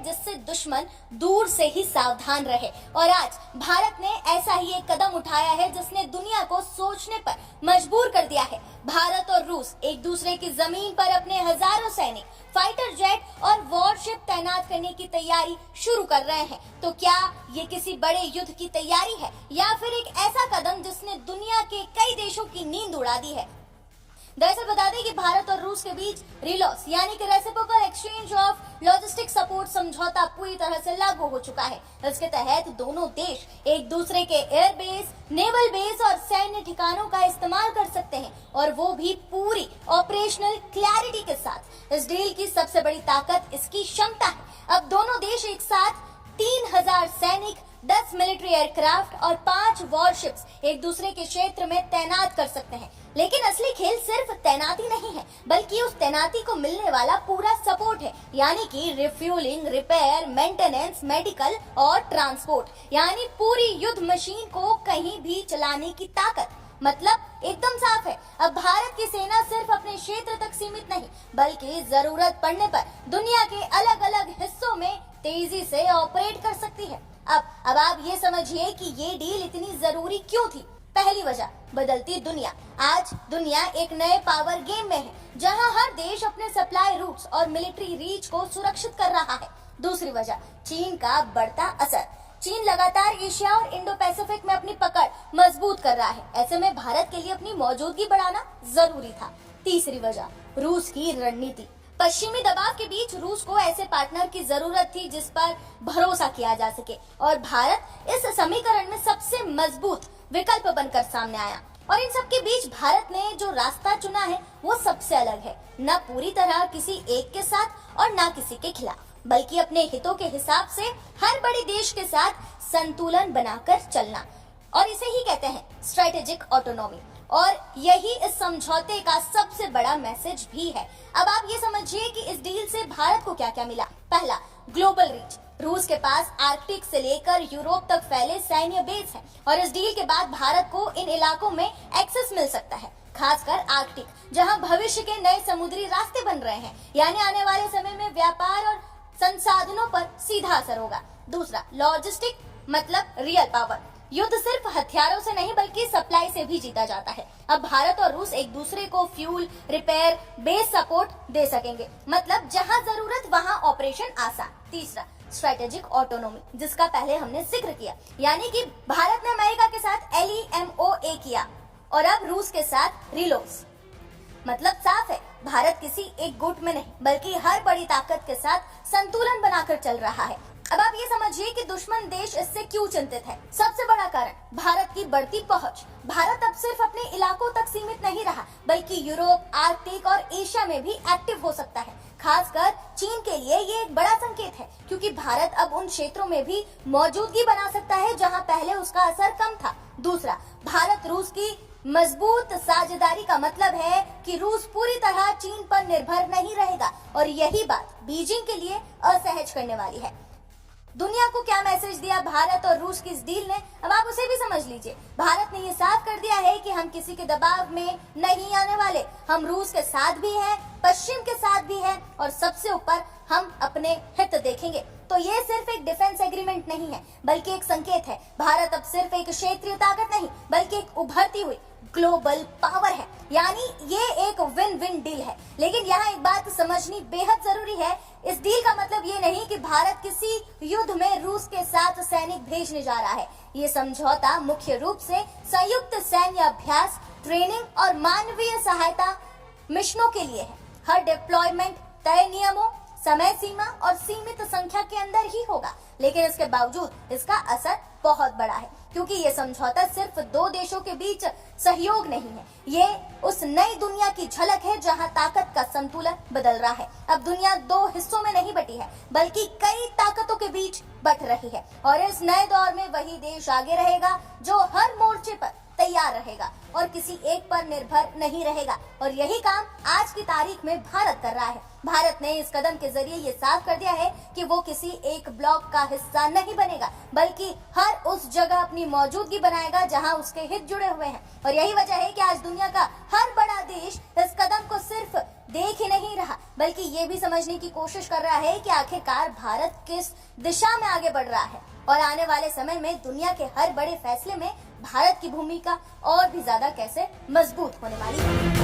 जिससे दुश्मन दूर से ही सावधान रहे। और आज भारत ने ऐसा ही एक कदम उठाया है जिसने दुनिया को सोचने पर मजबूर कर दिया है। भारत और रूस एक दूसरे की जमीन पर अपने हजारों सैनिक, फाइटर जेट और वॉरशिप तैनात करने की तैयारी शुरू कर रहे हैं। तो क्या ये किसी बड़े युद्ध की तैयारी है या फिर एक ऐसा कदम जिसने दुनिया के कई देशों की नींद उड़ा दी है? दरअसल बता दें कि भारत और रूस के बीच रिलॉस यानी कि reciprocal exchange of logistic support समझौता पूरी तरह से लागू हो चुका है। इसके तहत दोनों देश एक दूसरे के एयरबेस, नेवल बेस और सैन्य ठिकानों का इस्तेमाल कर सकते हैं, और वो भी पूरी ऑपरेशनल क्लैरिटी के साथ। इस डील की सबसे बड़ी ताकत इसकी क्षमता है। अब दोनों देश एक साथ 3000 सैनिक, 10 मिलिट्री एयरक्राफ्ट और 5 वॉरशिप्स एक दूसरे के क्षेत्र में तैनात कर सकते हैं। लेकिन असली खेल सिर्फ तैनाती नहीं है, बल्कि उस तैनाती को मिलने वाला पूरा सपोर्ट है, यानी कि रिफ्यूलिंग, रिपेयर, मेंटेनेंस, मेडिकल और ट्रांसपोर्ट, यानी पूरी युद्ध मशीन को कहीं भी चलाने की ताकत। मतलब एकदम साफ है, अब भारत की सेना सिर्फ अपने क्षेत्र तक सीमित नहीं, बल्कि जरूरत पड़ने पर दुनिया के अलग अलग हिस्सों में तेजी से ऑपरेट कर सकती है। अब आप ये समझिए कि ये डील इतनी जरूरी क्यों थी। पहली वजह, बदलती दुनिया। आज दुनिया एक नए पावर गेम में है, जहां हर देश अपने सप्लाई रूट्स और मिलिट्री रीच को सुरक्षित कर रहा है। दूसरी वजह, चीन का बढ़ता असर। चीन लगातार एशिया और इंडो पैसिफिक में अपनी पकड़ मजबूत कर रहा है। ऐसे में भारत के लिए अपनी मौजूदगी बढ़ाना जरूरी था। तीसरी वजह, रूस की रणनीति। पश्चिमी दबाव के बीच रूस को ऐसे पार्टनर की जरूरत थी जिस पर भरोसा किया जा सके, और भारत इस समीकरण में सबसे मजबूत विकल्प बनकर सामने आया। और इन सब के बीच भारत ने जो रास्ता चुना है वो सबसे अलग है, न पूरी तरह किसी एक के साथ और न किसी के खिलाफ, बल्कि अपने हितों के हिसाब से हर बड़े देश के साथ संतुलन बनाकर चलना। और इसे ही कहते हैं स्ट्रेटेजिक ऑटोनॉमी। और यही इस समझौते का सबसे बड़ा मैसेज भी है। अब आप ये समझिए कि इस डील से भारत को क्या क्या मिला। पहला, ग्लोबल रीच। रूस के पास आर्कटिक से लेकर यूरोप तक फैले सैन्य बेस हैं, और इस डील के बाद भारत को इन इलाकों में एक्सेस मिल सकता है, खासकर आर्कटिक, जहां भविष्य के नए समुद्री रास्ते बन रहे हैं, यानी आने वाले समय में व्यापार और संसाधनों पर सीधा असर होगा। दूसरा, लॉजिस्टिक, मतलब रियल पावर। युद्ध सिर्फ हथियारों से नहीं बल्कि सप्लाई से भी जीता जाता है। अब भारत और रूस एक दूसरे को फ्यूल, रिपेयर, बेस सपोर्ट दे सकेंगे, मतलब जहां जरूरत वहां ऑपरेशन आसान। तीसरा, स्ट्रेटेजिक ऑटोनॉमी, जिसका पहले हमने जिक्र किया, यानी कि भारत ने अमेरिका के साथ LEMOA किया और अब रूस के साथ रिलोस। मतलब साफ है, भारत किसी एक गुट में नहीं बल्कि हर बड़ी ताकत के साथ संतुलन बनाकर चल रहा है। अब आप ये समझिए कि दुश्मन देश इससे क्यों चिंतित है। सबसे बड़ा कारण, भारत की बढ़ती पहुंच। भारत अब सिर्फ अपने इलाकों तक सीमित नहीं रहा, बल्कि यूरोप, आर्कटिक और एशिया में भी एक्टिव हो सकता है। खासकर चीन के लिए ये एक बड़ा संकेत है, क्योंकि भारत अब उन क्षेत्रों में भी मौजूदगी बना सकता है जहां पहले उसका असर कम था। दूसरा, भारत रूस की मजबूत साझेदारी का मतलब है कि रूस पूरी तरह चीन पर निर्भर नहीं रहेगा, और यही बात बीजिंग के लिए असहज करने वाली है। दुनिया को क्या मैसेज दिया भारत और रूस की इस डील ने, अब आप उसे भी समझ लीजिए। भारत ने ये साफ कर दिया है कि हम किसी के दबाव में नहीं आने वाले। हम रूस के साथ भी हैं, पश्चिम के साथ भी हैं, और सबसे ऊपर हम अपने हित देखेंगे। तो ये सिर्फ एक डिफेंस एग्रीमेंट नहीं है, बल्कि एक संकेत है। भारत अब सिर्फ एक क्षेत्रीय ताकत नहीं, बल्कि एक उभरती हुई ग्लोबल पावर है, यानी ये एक विन विन डील है। लेकिन यहाँ एक बात समझनी बेहद जरूरी है, इस डील का मतलब ये नहीं कि भारत किसी युद्ध में रूस के साथ सैनिक भेजने जा रहा है। ये समझौता मुख्य रूप से संयुक्त सैन्य अभ्यास, ट्रेनिंग और मानवीय सहायता मिशनों के लिए है। हर डिप्लॉयमेंट तय नियमों, समय सीमा और सीमित संख्या के अंदर ही होगा, लेकिन इसके बावजूद इसका असर बहुत बड़ा है, क्योंकि ये समझौता सिर्फ दो देशों के बीच सहयोग नहीं है, ये उस नई दुनिया की झलक है जहां ताकत का संतुलन बदल रहा है। अब दुनिया दो हिस्सों में नहीं बटी है, बल्कि कई ताकतों के बीच बट रही है, और इस नए दौर में वही देश आगे रहेगा जो हर मोर्चे पर तैयार रहेगा और किसी एक पर निर्भर नहीं रहेगा। और यही काम आज की तारीख में भारत कर रहा है। भारत ने इस कदम के जरिए ये साफ कर दिया है कि वो किसी एक ब्लॉक का हिस्सा नहीं बनेगा, बल्कि हर उस जगह अपनी मौजूदगी बनाएगा जहां उसके हित जुड़े हुए हैं। और यही वजह है कि आज दुनिया का हर बड़ा देश इस कदम को सिर्फ देख ही नहीं रहा, बल्कि ये भी समझने की कोशिश कर रहा है कि आखिरकार भारत किस दिशा में आगे बढ़ रहा है और आने वाले समय में दुनिया के हर बड़े फैसले में भारत की भूमिका और भी ज्यादा कैसे मजबूत होने वाली है।